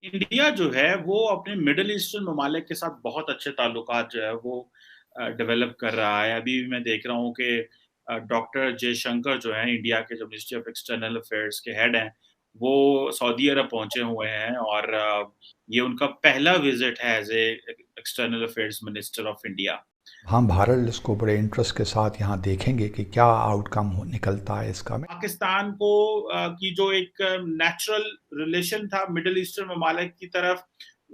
India जो है वो अपने मिडल ईस्टर्न ममालिक के साथ बहुत अच्छे ताल्लुकात जो है वो डेवलप कर रहा है। अभी भी मैं देख रहा हूँ कि डॉक्टर जयशंकर जो हैं इंडिया के जो मिनिस्ट्री ऑफ एक्सटर्नल अफेयर्स के हेड हैं, वो सऊदी अरब पहुँचे हुए हैं और ये उनका पहला विज़िट है as a external affairs minister of India. हम भारत इसको बड़े इंटरेस्ट के साथ यहाँ देखेंगे कि क्या आउटकम निकलता है इसका। पाकिस्तान को की जो एक नेचुरल रिलेशन था मिडल ईस्टर्न ममालिक की तरफ,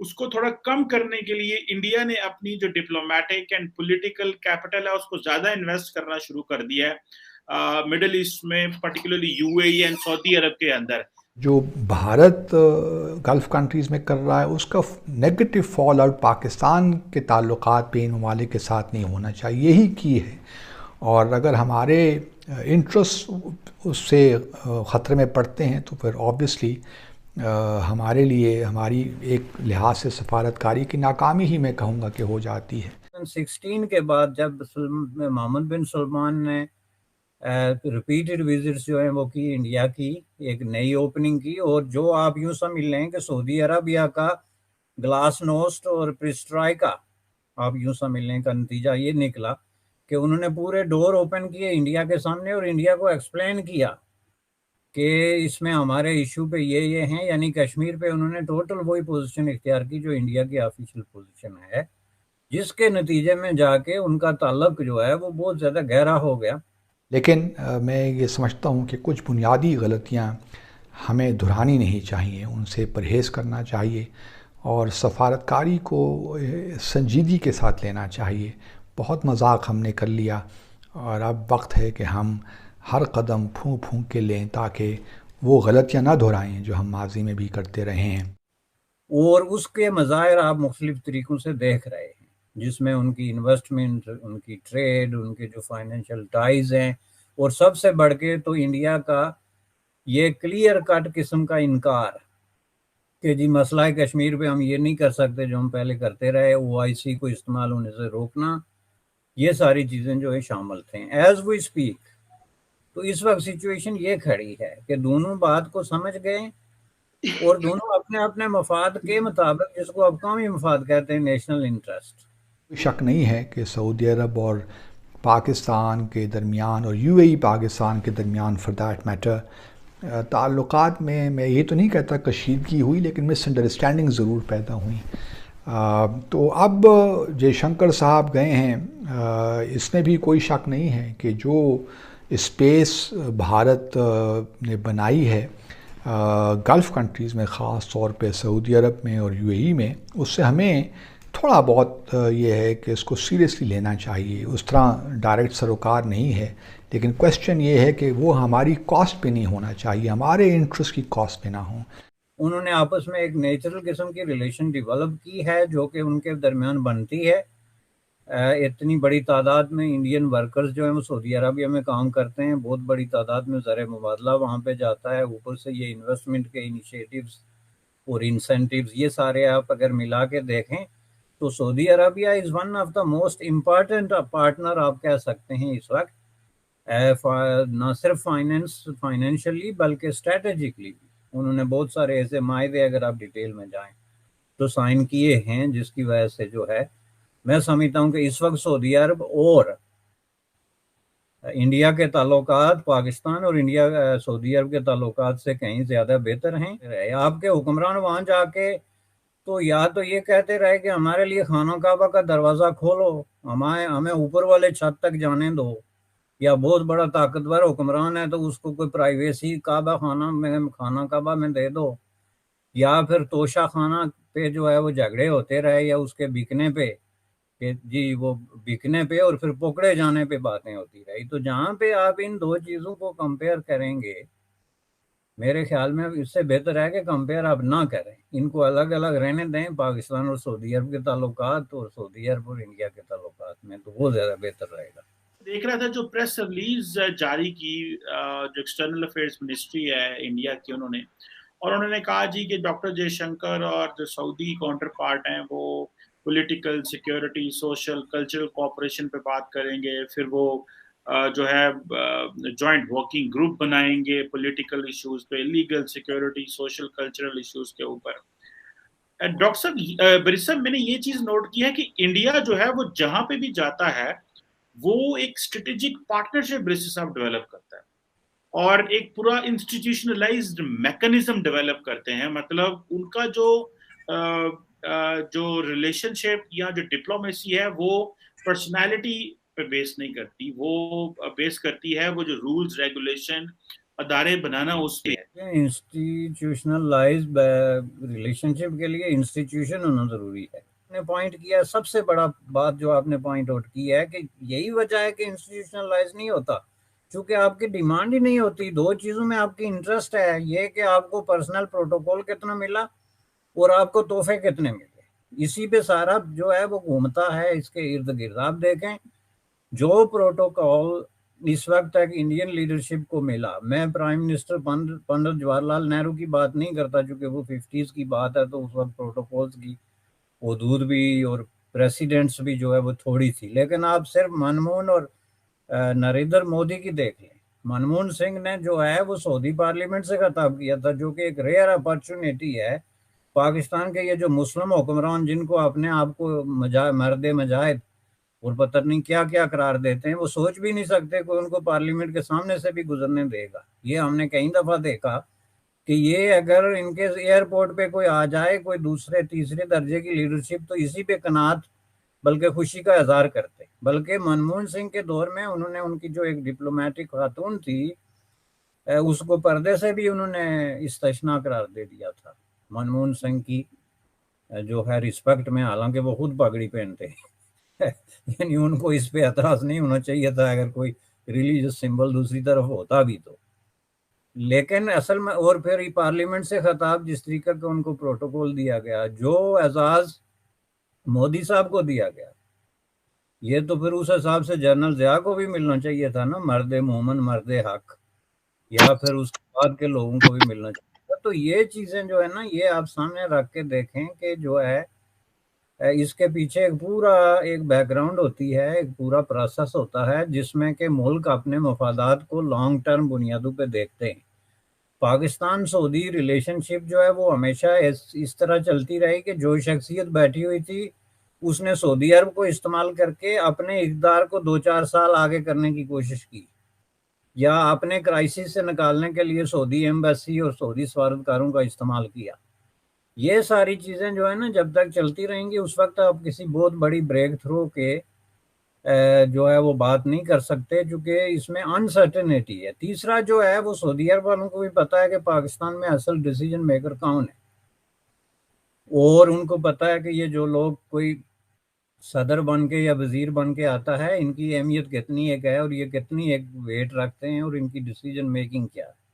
उसको थोड़ा कम करने के लिए इंडिया ने अपनी जो डिप्लोमेटिक एंड पॉलिटिकल कैपिटल है उसको ज़्यादा इन्वेस्ट करना शुरू कर दिया है मिडल ईस्ट में, पर्टिकुलरली यूएई एंड सऊदी अरब के अंदर। जो भारत गल्फ़ कंट्रीज़ में कर रहा है उसका नेगेटिव फॉल आउट पाकिस्तान के ताल्लुकात पे इन ममालिक के साथ नहीं होना चाहिए, यही की है। और अगर हमारे इंटरेस्ट उससे ख़तरे में पड़ते हैं तो फिर ऑब्वियसली हमारे लिए हमारी एक लिहाज से सफारतकारी की नाकामी ही मैं कहूँगा कि हो जाती है। 16 के बाद जब मोहम्मद बिन सलमान ने रिपीटेड विजिट्स जो हैं वो की इंडिया की, एक नई ओपनिंग की, और जो आप यूँ समझ लें कि सऊदी अरबिया का ग्लास नोस्ट और प्रिस्ट्राइका, आप यूँ समझ लें का नतीजा ये निकला कि उन्होंने पूरे डोर ओपन किए इंडिया के सामने और इंडिया को एक्सप्लेन किया कि इसमें हमारे इशू पे ये हैं, यानी कश्मीर पे उन्होंने टोटल वही पोजीशन इख्तियार की जो इंडिया की ऑफिशियल पोजीशन है, जिसके नतीजे में जाके उनका ताल्लुक जो है वो बहुत ज़्यादा गहरा हो गया। लेकिन मैं ये समझता हूँ कि कुछ बुनियादी गलतियाँ हमें दोहरानी नहीं चाहिए, उनसे परहेज़ करना चाहिए और सफारतकारी को संजीदगी के साथ लेना चाहिए। बहुत मजाक हमने कर लिया और अब वक्त है कि हम हर कदम फूंक फूंक के लें ताकि वो गलतियाँ ना दोहराएं जो हम माजी में भी करते रहे हैं। और उसके मज़ाहिर आप मुख्तलिफ तरीक़ों से देख रहे हैं, जिसमें उनकी इन्वेस्टमेंट, उनकी ट्रेड, उनके जो फाइनेंशियल टाइज़ हैं, और सबसे बढ़ के तो इंडिया का ये क्लियर कट किस्म का इनकार कि जी मसला कश्मीर पे हम ये नहीं कर सकते जो हम पहले करते रहे, ओआईसी को इस्तेमाल होने से रोकना, ये सारी चीज़ें जो है शामिल थे एज वी स्पीक। तो इस वक्त सिचुएशन ये खड़ी है कि दोनों बात को समझ गए और दोनों अपने अपने मफाद के मुताबिक, जिसको अब कौमी मफाद कहते हैं, नेशनल इंटरेस्ट। कोई शक नहीं है कि सऊदी अरब और पाकिस्तान के दरमियान और यूएई पाकिस्तान के दरमियान फॉर दैट मैटर ताल्लुकात में मैं ये तो नहीं कहता कशीदगी हुई, लेकिन मिसअंडरस्टैंडिंग ज़रूर पैदा हुई। तो अब जयशंकर साहब गए हैं, इसमें भी कोई शक नहीं है कि जो स्पेस भारत ने बनाई है गल्फ़ कंट्रीज़ में, ख़ास तौर पे सऊदी अरब में और यूएई में, उससे हमें थोड़ा बहुत ये है कि इसको सीरियसली लेना चाहिए। उस तरह डायरेक्ट सरोकार नहीं है, लेकिन क्वेश्चन ये है कि वो हमारी कॉस्ट पे नहीं होना चाहिए, हमारे इंटरेस्ट की कॉस्ट पे ना हो। उन्होंने आपस में एक नेचुरल किस्म की रिलेशन डेवलप की है जो कि उनके दरमियान बनती है। इतनी बड़ी तादाद में इंडियन वर्कर्स जो हैं वो सऊदी अरबिया में काम करते हैं, बहुत बड़ी तादाद में ज़र मुबादला वहाँ पे जाता है, ऊपर से ये इन्वेस्टमेंट के इनिशिएटिव्स और इंसेंटिव्स, ये सारे आप अगर मिला के देखें तो Saudi Arabia is one of the most important partner आप कह सकते हैं इस वक्त, ना सिर्फ फाइनेंशियली बल्कि स्ट्रेटेजिकली भी। उन्होंने बहुत सारे ऐसे माहे, अगर आप डिटेल में जाएं तो साइन किए हैं, जिसकी वजह से जो है मैं समझता हूँ कि इस वक्त सऊदी अरब और इंडिया के ताल्लुकात पाकिस्तान और इंडिया सऊदी अरब के ताल्लुकात से कहीं ज़्यादा बेहतर हैं। आपके हुक्मरान वहाँ जाके तो या तो ये कहते रहे कि हमारे लिए खाना काबा का दरवाज़ा खोलो, हमें ऊपर वाले छत तक जाने दो, या बहुत बड़ा ताकतवर हुक्मरान है तो उसको कोई प्राइवेसी खाना काबा में दे दो, या फिर तोशा खाना पे जो है वो झगड़े होते रहे, या उसके बिकने पे कि जी वो बिकने पे और फिर पकड़े जाने पे बातें होती रही। तो जहाँ पे आप इन दो चीज़ों को कंपेयर करेंगे, मेरे ख्याल में इससे बेहतर है कि कंपेयर आप ना करें, इनको अलग अलग रहने दें, पाकिस्तान और सऊदी अरब के ताल्लुकात और सऊदी अरब और इंडिया के ताल्लुकात में, तो वो ज़्यादा बेहतर रहेगा। देख रहा था जो प्रेस रिलीज जारी की जो एक्सटर्नल अफेयर्स मिनिस्ट्री है इंडिया की, उन्होंने कहा जी कि डॉक्टर जयशंकर और जो सऊदी काउंटर पार्ट हैं वो political, security, social, cultural cooperation पे बात करेंगे, फिर वो जो है जॉइंट वर्किंग ग्रुप बनाएंगे पॉलिटिकल इश्यूज पे, legal, security, social, cultural issues के ऊपर। ڈاکٹر صاحب برس صاحب میں نے یہ چیز نوٹ کی ہے کہ انڈیا جو ہے وہ جہاں پہ بھی جاتا ہے وہ ایک اسٹریٹجک پارٹنرشپ برس صاحب ڈیولپ کرتا ہے اور ایک پورا انسٹیٹیوشنلائزڈ میکنزم ڈیولپ کرتے ہیں. مطلب ان کا جو ریلیشن شپ یا جو ڈپلومیسی ہے وہ پرسنالٹی پہ بیس نہیں کرتی, وہ بیس کرتی ہے وہ جو رولز ریگولیشن ادارے بنانا اس پہ ہے. انسٹیٹیوشنلائز ریلیشن شپ کے لیے انسٹیٹیوشن ہونا ضروری ہے. نے پوائنٹ کیا سب سے بڑا بات جو آپ نے پوائنٹ آؤٹ کی ہے کہ یہی وجہ ہے کہ انسٹیٹیوشنلائز نہیں ہوتا, چونکہ آپ کی ڈیمانڈ ہی نہیں ہوتی. دو چیزوں میں آپ کی انٹرسٹ ہے, یہ کہ آپ کو پرسنل پروٹوکول کتنا ملا اور آپ کو تحفے کتنے ملے, اسی پہ سارا جو ہے وہ گھومتا ہے اس کے ارد گرد. آپ دیکھیں جو پروٹوکول اس وقت تک انڈین لیڈرشپ کو ملا, میں پرائم منسٹر پنڈت جواہر لال نہرو کی بات نہیں کرتا چونکہ وہ 50s کی بات ہے, تو اس وقت پروٹوکولز کی حدود بھی اور پریسیڈنٹس بھی جو ہے وہ تھوڑی تھی. لیکن آپ صرف منموہن اور نریندر مودی کی دیکھ لیں. منموہن سنگھ نے جو ہے وہ سعودی پارلیمنٹ سے خطاب کیا تھا, جو کہ ایک ریئر اپرچونیٹی ہے. پاکستان کے یہ جو مسلم حکمران جن کو اپنے آپ کو مرد مجاہد اور پتہ نہیں کیا کیا قرار دیتے ہیں, وہ سوچ بھی نہیں سکتے کہ ان کو پارلیمنٹ کے سامنے سے بھی گزرنے دے گا. یہ ہم نے کئی دفعہ دیکھا کہ یہ اگر ان کے ایئرپورٹ پہ کوئی آ جائے, کوئی دوسرے تیسرے درجے کی لیڈرشپ, تو اسی پہ قناعت بلکہ خوشی کا اظہار کرتے. بلکہ منموہن سنگھ کے دور میں انہوں نے ان کی جو ایک ڈپلومیٹک خاتون تھی اس کو پردے سے بھی انہوں نے استثناء قرار دے دیا تھا. منموہن سنگھ کی جو ہے رسپیکٹ میں, حالانکہ وہ خود پگڑی پہنتے یعنی ان کو اس پہ اعتراض نہیں ہونا چاہیے تھا اگر کوئی ریلیجس سمبل دوسری طرف ہوتا بھی تو. لیکن اصل میں اور پھر پارلیمنٹ سے خطاب جس طریقے کا ان کو پروٹوکول دیا گیا, جو اعزاز مودی صاحب کو دیا گیا, یہ تو پھر اس حساب سے جنرل ضیاء کو بھی ملنا چاہیے تھا نا, مرد مومن مرد حق, یا پھر اس کے بعد کے لوگوں کو بھی ملنا چاہیے تھا. تو یہ چیزیں جو ہے نا, یہ آپ سامنے رکھ کے دیکھیں کہ جو ہے اس کے پیچھے ایک پورا ایک بیک گراؤنڈ ہوتی ہے, ایک پورا پروسیس ہوتا ہے جس میں کہ ملک اپنے مفادات کو لانگ ٹرم بنیادوں پہ دیکھتے ہیں. پاکستان سعودی ریلیشن شپ جو ہے وہ ہمیشہ اس طرح چلتی رہی کہ جو شخصیت بیٹھی ہوئی تھی اس نے سعودی عرب کو استعمال کر کے اپنے اقتدار کو 2-4 سال آگے کرنے کی کوشش کی, یا اپنے کرائسس سے نکالنے کے لیے سعودی ایمبیسی اور سعودی سفارتکاروں کا استعمال کیا. یہ ساری چیزیں جو ہے نا جب تک چلتی رہیں گی اس وقت آپ کسی بہت بڑی بریک تھرو کے جو ہے وہ بات نہیں کر سکتے, چونکہ اس میں انسرٹنٹی ہے. تیسرا جو ہے وہ سعودی عرب والوں کو بھی پتا ہے کہ پاکستان میں اصل ڈیسیجن میکر کون ہے, اور ان کو پتا ہے کہ یہ جو لوگ کوئی صدر بن کے یا وزیر بن کے آتا ہے ان کی اہمیت کتنی ایک ہے اور یہ کتنی ایک ویٹ رکھتے ہیں اور ان کی ڈیسیجن میکنگ کیا ہے.